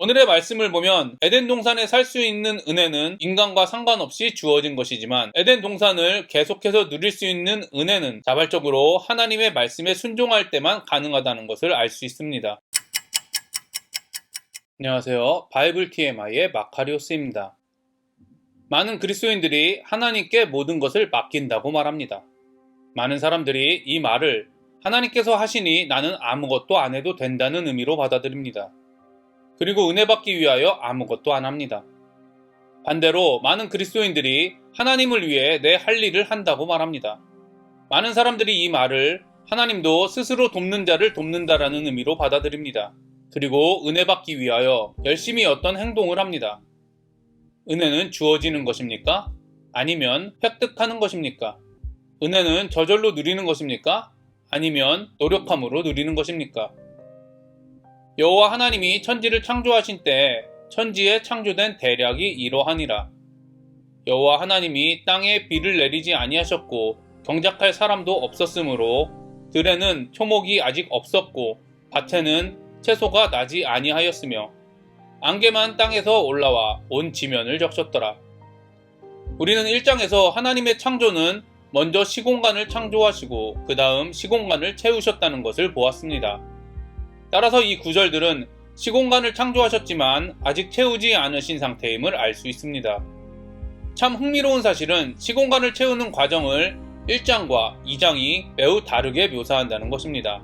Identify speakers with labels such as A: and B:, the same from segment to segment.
A: 오늘의 말씀을 보면 에덴 동산에 살 수 있는 은혜는 인간과 상관없이 주어진 것이지만 에덴 동산을 계속해서 누릴 수 있는 은혜는 자발적으로 하나님의 말씀에 순종할 때만 가능하다는 것을 알 수 있습니다. 안녕하세요. 바이블 TMI의 마카리오스입니다. 많은 그리스도인들이 하나님께 모든 것을 맡긴다고 말합니다. 많은 사람들이 이 말을 하나님께서 하시니 나는 아무것도 안 해도 된다는 의미로 받아들입니다. 그리고 은혜 받기 위하여 아무것도 안 합니다. 반대로 많은 그리스도인들이 하나님을 위해 내 할 일을 한다고 말합니다. 많은 사람들이 이 말을 하나님도 스스로 돕는 자를 돕는다라는 의미로 받아들입니다. 그리고 은혜 받기 위하여 열심히 어떤 행동을 합니다. 은혜는 주어지는 것입니까? 아니면 획득하는 것입니까? 은혜는 저절로 누리는 것입니까? 아니면 노력함으로 누리는 것입니까? 여호와 하나님이 천지를 창조하신 때 천지에 창조된 대략이 이러하니라. 여호와 하나님이 땅에 비를 내리지 아니하셨고 경작할 사람도 없었으므로 들에는 초목이 아직 없었고 밭에는 채소가 나지 아니하였으며 안개만 땅에서 올라와 온 지면을 적셨더라. 우리는 1장에서 하나님의 창조는 먼저 시공간을 창조하시고 그 다음 시공간을 채우셨다는 것을 보았습니다. 따라서 이 구절들은 시공간을 창조하셨지만 아직 채우지 않으신 상태임을 알 수 있습니다. 참 흥미로운 사실은 시공간을 채우는 과정을 1장과 2장이 매우 다르게 묘사한다는 것입니다.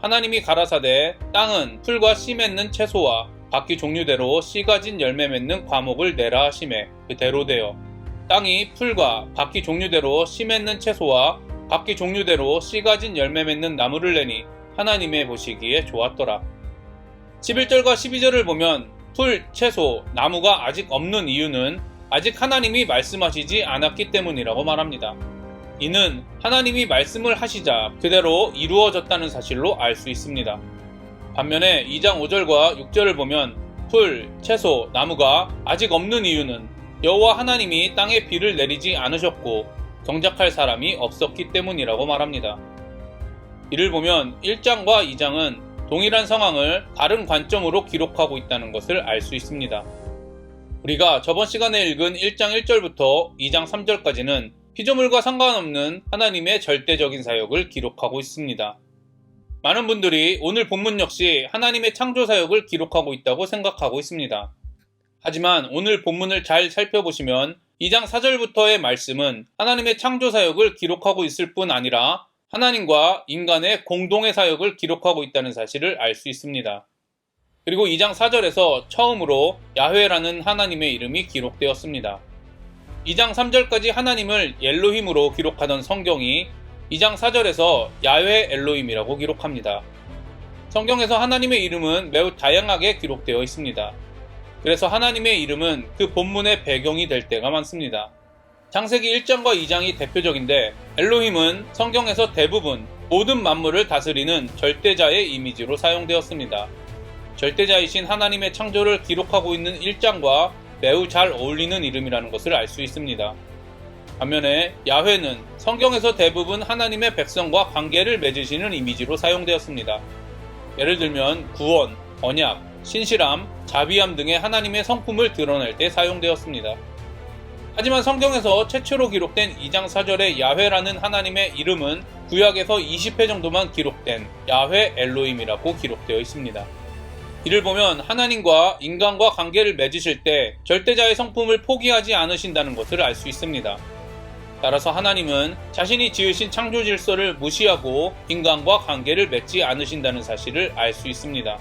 A: 하나님이 가라사대 땅은 풀과 씨 맺는 채소와 각기 종류대로 씨 가진 열매 맺는 과목을 내라 하시매 그대로 되어 땅이 풀과 각기 종류대로 씨 맺는 채소와 각기 종류대로 씨 가진 열매 맺는 나무를 내니 하나님의 보시기에 좋았더라. 11절과 12절을 보면 풀, 채소, 나무가 아직 없는 이유는 아직 하나님이 말씀하시지 않았기 때문이라고 말합니다. 이는 하나님이 말씀을 하시자 그대로 이루어졌다는 사실로 알 수 있습니다. 반면에 2장 5절과 6절을 보면 풀, 채소, 나무가 아직 없는 이유는 여호와 하나님이 땅에 비를 내리지 않으셨고 경작할 사람이 없었기 때문이라고 말합니다. 이를 보면 1장과 2장은 동일한 상황을 다른 관점으로 기록하고 있다는 것을 알 수 있습니다. 우리가 저번 시간에 읽은 1장 1절부터 2장 3절까지는 피조물과 상관없는 하나님의 절대적인 사역을 기록하고 있습니다. 많은 분들이 오늘 본문 역시 하나님의 창조 사역을 기록하고 있다고 생각하고 있습니다. 하지만 오늘 본문을 잘 살펴보시면 2장 4절부터의 말씀은 하나님의 창조 사역을 기록하고 있을 뿐 아니라 하나님과 인간의 공동의 사역을 기록하고 있다는 사실을 알 수 있습니다. 그리고 2장 4절에서 처음으로 야훼라는 하나님의 이름이 기록되었습니다. 2장 3절까지 하나님을 엘로힘으로 기록하던 성경이 2장 4절에서 야훼 엘로힘이라고 기록합니다. 성경에서 하나님의 이름은 매우 다양하게 기록되어 있습니다. 그래서 하나님의 이름은 그 본문의 배경이 될 때가 많습니다. 창세기 1장과 2장이 대표적인데 엘로힘은 성경에서 대부분 모든 만물을 다스리는 절대자의 이미지로 사용되었습니다. 절대자이신 하나님의 창조를 기록하고 있는 1장과 매우 잘 어울리는 이름이라는 것을 알 수 있습니다. 반면에 야훼는 성경에서 대부분 하나님의 백성과 관계를 맺으시는 이미지로 사용되었습니다. 예를 들면 구원, 언약, 신실함, 자비함 등의 하나님의 성품을 드러낼 때 사용되었습니다. 하지만 성경에서 최초로 기록된 2장 4절의 야훼라는 하나님의 이름은 구약에서 20회 정도만 기록된 야훼 엘로힘이라고 기록되어 있습니다. 이를 보면 하나님과 인간과 관계를 맺으실 때 절대자의 성품을 포기하지 않으신다는 것을 알 수 있습니다. 따라서 하나님은 자신이 지으신 창조 질서를 무시하고 인간과 관계를 맺지 않으신다는 사실을 알 수 있습니다.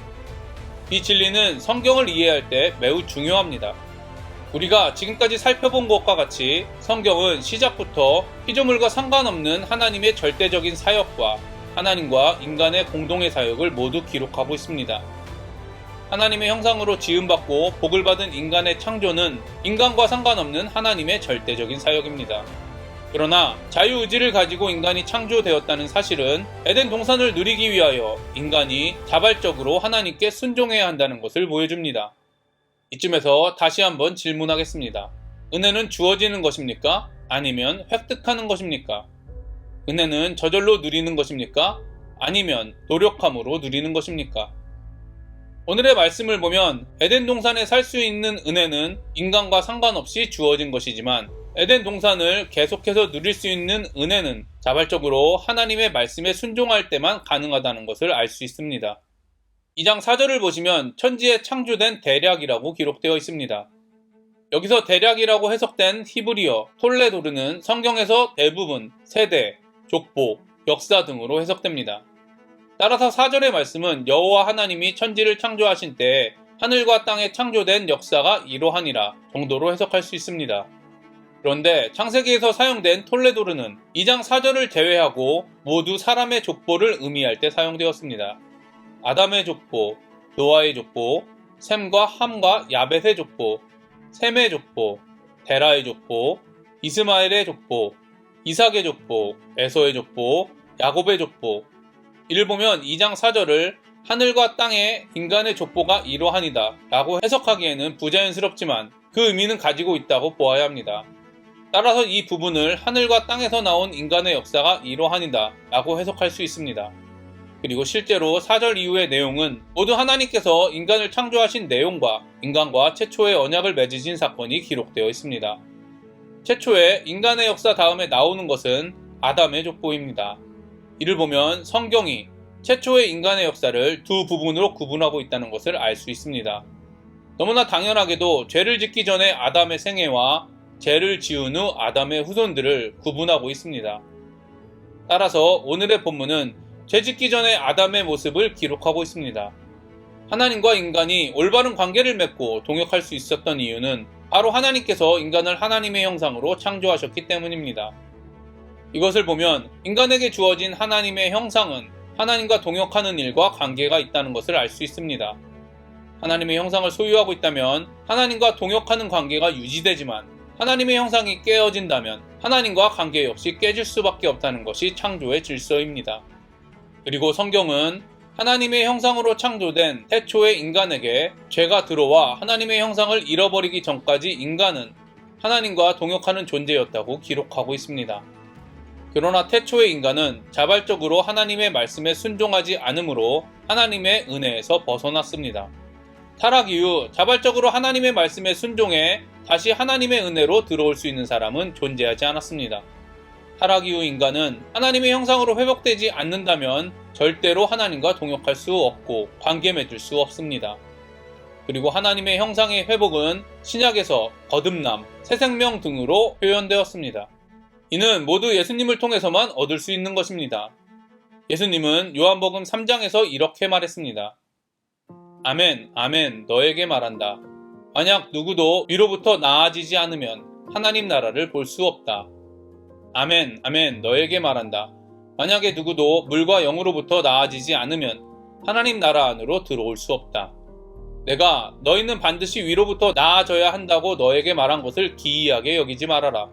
A: 이 진리는 성경을 이해할 때 매우 중요합니다. 우리가 지금까지 살펴본 것과 같이 성경은 시작부터 피조물과 상관없는 하나님의 절대적인 사역과 하나님과 인간의 공동의 사역을 모두 기록하고 있습니다. 하나님의 형상으로 지음받고 복을 받은 인간의 창조는 인간과 상관없는 하나님의 절대적인 사역입니다. 그러나 자유의지를 가지고 인간이 창조되었다는 사실은 에덴 동산을 누리기 위하여 인간이 자발적으로 하나님께 순종해야 한다는 것을 보여줍니다. 이쯤에서 다시 한번 질문하겠습니다. 은혜는 주어지는 것입니까? 아니면 획득하는 것입니까? 은혜는 저절로 누리는 것입니까? 아니면 노력함으로 누리는 것입니까? 오늘의 말씀을 보면 에덴 동산에 살 수 있는 은혜는 인간과 상관없이 주어진 것이지만 에덴 동산을 계속해서 누릴 수 있는 은혜는 자발적으로 하나님의 말씀에 순종할 때만 가능하다는 것을 알 수 있습니다. 2장 4절을 보시면 천지에 창조된 대략이라고 기록되어 있습니다. 여기서 대략이라고 해석된 히브리어 톨레도르는 성경에서 대부분 세대, 족보, 역사 등으로 해석됩니다. 따라서 4절의 말씀은 여호와 하나님이 천지를 창조하신 때에 하늘과 땅에 창조된 역사가 이러하니라 정도로 해석할 수 있습니다. 그런데 창세기에서 사용된 톨레도르는 2장 4절을 제외하고 모두 사람의 족보를 의미할 때 사용되었습니다. 아담의 족보, 노아의 족보, 셈과 함과 야벳의 족보, 셈의 족보, 데라의 족보, 이스마엘의 족보, 이삭의 족보, 에서의 족보, 야곱의 족보. 이를 보면 2장 4절을 하늘과 땅에 인간의 족보가 이러하니다 라고 해석하기에는 부자연스럽지만 그 의미는 가지고 있다고 보아야 합니다. 따라서 이 부분을 하늘과 땅에서 나온 인간의 역사가 이러하니다 라고 해석할 수 있습니다. 그리고 실제로 4절 이후의 내용은 모두 하나님께서 인간을 창조하신 내용과 인간과 최초의 언약을 맺으신 사건이 기록되어 있습니다. 최초의 인간의 역사 다음에 나오는 것은 아담의 족보입니다. 이를 보면 성경이 최초의 인간의 역사를 두 부분으로 구분하고 있다는 것을 알 수 있습니다. 너무나 당연하게도 죄를 짓기 전에 아담의 생애와 죄를 지은 후 아담의 후손들을 구분하고 있습니다. 따라서 오늘의 본문은 죄 짓기 전에 아담의 모습을 기록하고 있습니다. 하나님과 인간이 올바른 관계를 맺고 동역할 수 있었던 이유는 바로 하나님께서 인간을 하나님의 형상으로 창조하셨기 때문입니다. 이것을 보면 인간에게 주어진 하나님의 형상은 하나님과 동역하는 일과 관계가 있다는 것을 알 수 있습니다. 하나님의 형상을 소유하고 있다면 하나님과 동역하는 관계가 유지되지만 하나님의 형상이 깨어진다면 하나님과 관계 역시 깨질 수밖에 없다는 것이 창조의 질서입니다. 그리고 성경은 하나님의 형상으로 창조된 태초의 인간에게 죄가 들어와 하나님의 형상을 잃어버리기 전까지 인간은 하나님과 동역하는 존재였다고 기록하고 있습니다. 그러나 태초의 인간은 자발적으로 하나님의 말씀에 순종하지 않으므로 하나님의 은혜에서 벗어났습니다. 타락 이후 자발적으로 하나님의 말씀에 순종해 다시 하나님의 은혜로 들어올 수 있는 사람은 존재하지 않았습니다. 타락 이후 인간은 하나님의 형상으로 회복되지 않는다면 절대로 하나님과 동역할 수 없고 관계 맺을 수 없습니다. 그리고 하나님의 형상의 회복은 신약에서 거듭남, 새 생명 등으로 표현되었습니다. 이는 모두 예수님을 통해서만 얻을 수 있는 것입니다. 예수님은 요한복음 3장에서 이렇게 말했습니다. 아멘, 아멘, 너에게 말한다. 만약 누구도 위로부터 나아지지 않으면 하나님 나라를 볼 수 없다. 아멘, 아멘, 너에게 말한다. 만약에 누구도 물과 영으로부터 나아지지 않으면 하나님 나라 안으로 들어올 수 없다. 내가 너희는 반드시 위로부터 나아져야 한다고 너에게 말한 것을 기이하게 여기지 말아라.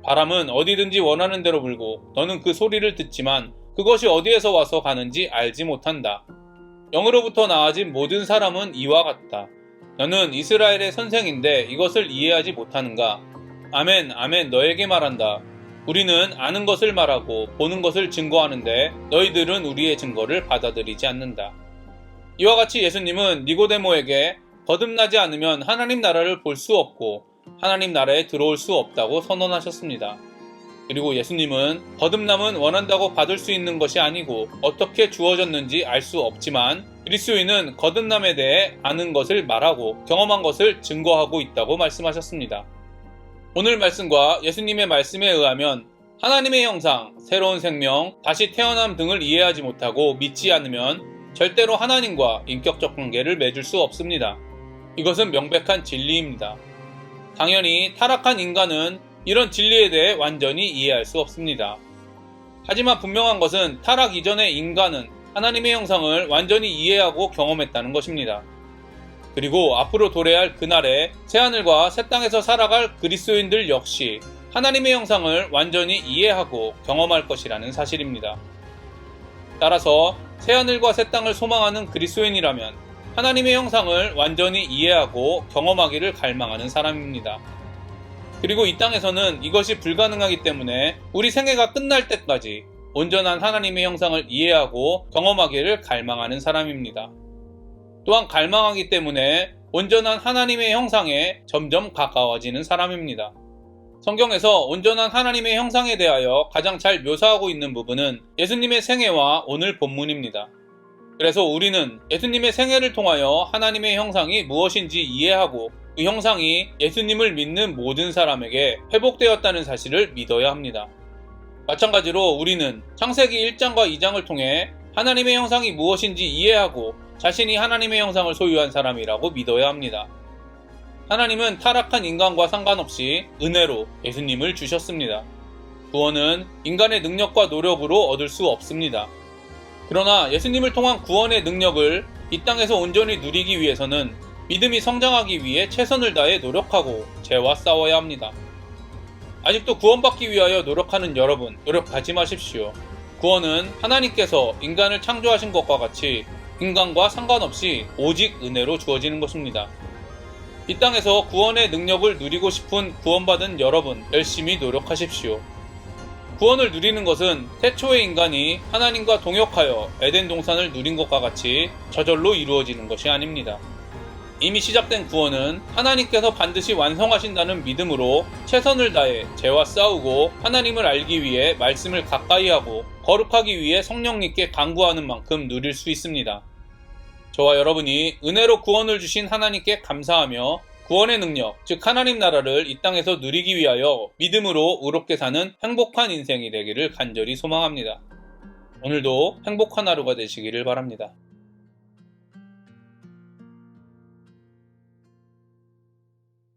A: 바람은 어디든지 원하는 대로 불고 너는 그 소리를 듣지만 그것이 어디에서 와서 가는지 알지 못한다. 영으로부터 나아진 모든 사람은 이와 같다. 너는 이스라엘의 선생인데 이것을 이해하지 못하는가? 아멘, 아멘, 너에게 말한다. 우리는 아는 것을 말하고 보는 것을 증거하는데 너희들은 우리의 증거를 받아들이지 않는다. 이와 같이 예수님은 니고데모에게 거듭나지 않으면 하나님 나라를 볼 수 없고 하나님 나라에 들어올 수 없다고 선언하셨습니다. 그리고 예수님은 거듭남은 원한다고 받을 수 있는 것이 아니고 어떻게 주어졌는지 알 수 없지만 그리스도인은 거듭남에 대해 아는 것을 말하고 경험한 것을 증거하고 있다고 말씀하셨습니다. 오늘 말씀과 예수님의 말씀에 의하면 하나님의 형상, 새로운 생명, 다시 태어남 등을 이해하지 못하고 믿지 않으면 절대로 하나님과 인격적 관계를 맺을 수 없습니다. 이것은 명백한 진리입니다. 당연히 타락한 인간은 이런 진리에 대해 완전히 이해할 수 없습니다. 하지만 분명한 것은 타락 이전의 인간은 하나님의 형상을 완전히 이해하고 경험했다는 것입니다. 그리고 앞으로 도래할 그날에 새하늘과 새 땅에서 살아갈 그리스도인들 역시 하나님의 형상을 완전히 이해하고 경험할 것이라는 사실입니다. 따라서 새하늘과 새 땅을 소망하는 그리스도인이라면 하나님의 형상을 완전히 이해하고 경험하기를 갈망하는 사람입니다. 그리고 이 땅에서는 이것이 불가능하기 때문에 우리 생애가 끝날 때까지 온전한 하나님의 형상을 이해하고 경험하기를 갈망하는 사람입니다. 또한 갈망하기 때문에 온전한 하나님의 형상에 점점 가까워지는 사람입니다. 성경에서 온전한 하나님의 형상에 대하여 가장 잘 묘사하고 있는 부분은 예수님의 생애와 오늘 본문입니다. 그래서 우리는 예수님의 생애를 통하여 하나님의 형상이 무엇인지 이해하고 그 형상이 예수님을 믿는 모든 사람에게 회복되었다는 사실을 믿어야 합니다. 마찬가지로 우리는 창세기 1장과 2장을 통해 하나님의 형상이 무엇인지 이해하고 자신이 하나님의 형상을 소유한 사람이라고 믿어야 합니다. 하나님은 타락한 인간과 상관없이 은혜로 예수님을 주셨습니다. 구원은 인간의 능력과 노력으로 얻을 수 없습니다. 그러나 예수님을 통한 구원의 능력을 이 땅에서 온전히 누리기 위해서는 믿음이 성장하기 위해 최선을 다해 노력하고 죄와 싸워야 합니다. 아직도 구원받기 위하여 노력하는 여러분, 노력하지 마십시오. 구원은 하나님께서 인간을 창조하신 것과 같이 인간과 상관없이 오직 은혜로 주어지는 것입니다. 이 땅에서 구원의 능력을 누리고 싶은 구원받은 여러분, 열심히 노력하십시오. 구원을 누리는 것은 태초의 인간이 하나님과 동역하여 에덴 동산을 누린 것과 같이 저절로 이루어지는 것이 아닙니다. 이미 시작된 구원은 하나님께서 반드시 완성하신다는 믿음으로 최선을 다해 죄와 싸우고 하나님을 알기 위해 말씀을 가까이 하고 거룩하기 위해 성령님께 간구하는 만큼 누릴 수 있습니다. 저와 여러분이 은혜로 구원을 주신 하나님께 감사하며 구원의 능력, 즉 하나님 나라를 이 땅에서 누리기 위하여 믿음으로 의롭게 사는 행복한 인생이 되기를 간절히 소망합니다. 오늘도 행복한 하루가 되시기를 바랍니다.